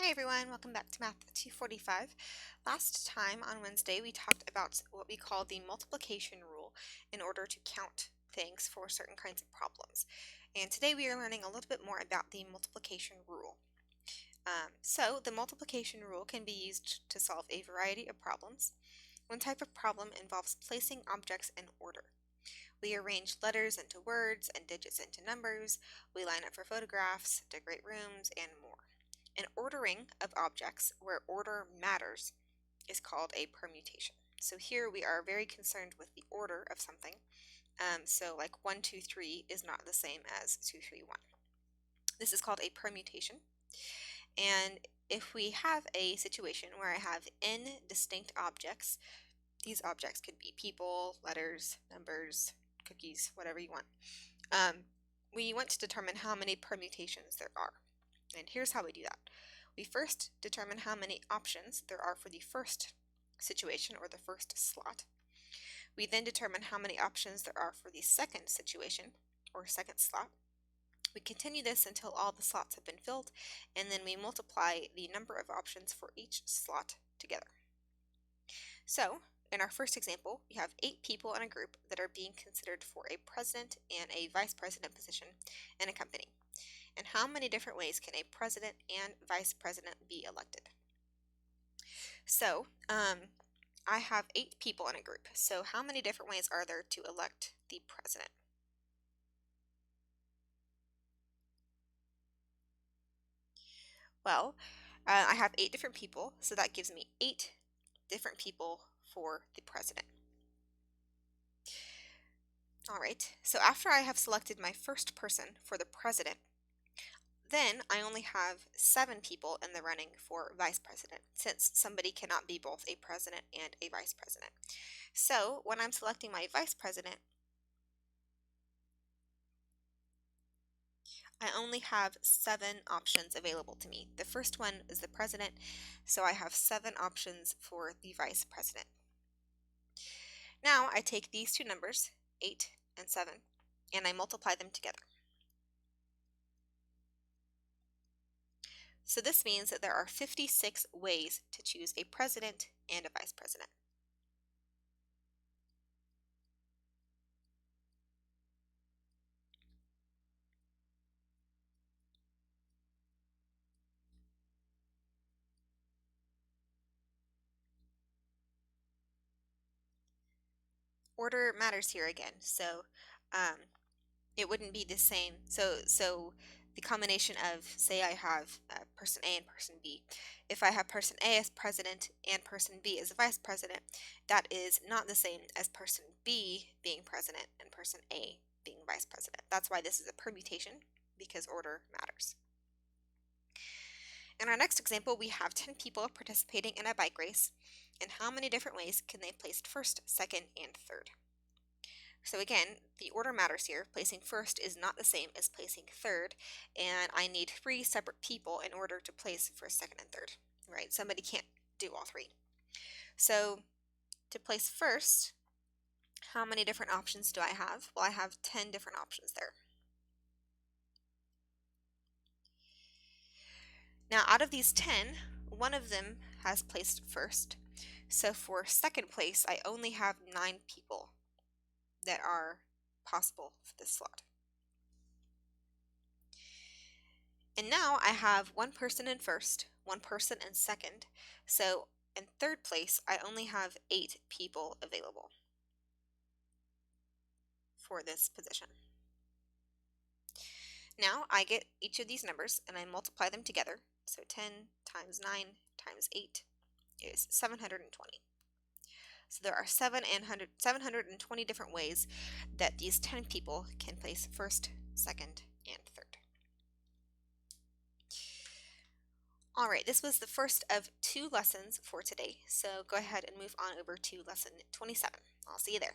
Hi everyone, welcome back to Math 245. Last time on Wednesday we talked about what we call the multiplication rule in order to count things for certain kinds of problems. And today we are learning a little bit more about the multiplication rule. So the multiplication rule can be used to solve a variety of problems. One type of problem involves placing objects in order. We arrange letters into words and digits into numbers. We line up for photographs, decorate rooms, and more. An ordering of objects where order matters is called a permutation. So here we are very concerned with the order of something. So like 1, 2, 3 is not the same as 2, 3, 1. This is called a permutation. And if we have a situation where I have n distinct objects, these objects could be people, letters, numbers, cookies, whatever you want. We want to determine how many permutations there are. And here's how we do that. We first determine how many options there are for the first situation or the first slot. We then determine how many options there are for the second situation or second slot. We continue this until all the slots have been filled, and then we multiply the number of options for each slot together. So, in our first example, we have 8 people in a group that are being considered for a president and a vice president position in a company. And how many different ways can a president and vice president be elected? So, I have 8 people in a group. So how many different ways are there to elect the president? Well, I have 8 different people, so that gives me 8 different people for the president. All right, so after I have selected my first person for the president, then I only have 7 people in the running for vice president, since somebody cannot be both a president and a vice president. So when I'm selecting my vice president, I only have 7 options available to me. The first one is the president, so I have 7 options for the vice president. Now I take these two numbers, 8 and 7, and I multiply them together. So this means that there are 56 ways to choose a president and a vice president. Order matters here again, so it wouldn't be the same. So the combination of, say I have person A and person B. If I have person A as president and person B as vice president, that is not the same as person B being president and person A being vice president. That's why this is a permutation, because order matters. In our next example, we have 10 people participating in a bike race, and how many different ways can they place first, second, and third? So again, the order matters here. Placing first is not the same as placing third, and I need 3 separate people in order to place first, second, and third, right? Somebody can't do all 3. So to place first, how many different options do I have? Well, I have 10 different options there. Now, out of these 10, one of them has placed first. So for second place, I only have 9 people that are possible for this slot. And now I have 1 person in first, 1 person in second. So in third place, I only have 8 people available for this position. Now I get each of these numbers and I multiply them together. So 10 times 9 times 8 is 720. So there are 720 different ways that these 10 people can place first, second, and third. Alright, this was the first of 2 lessons for today, so go ahead and move on over to lesson 27. I'll see you there.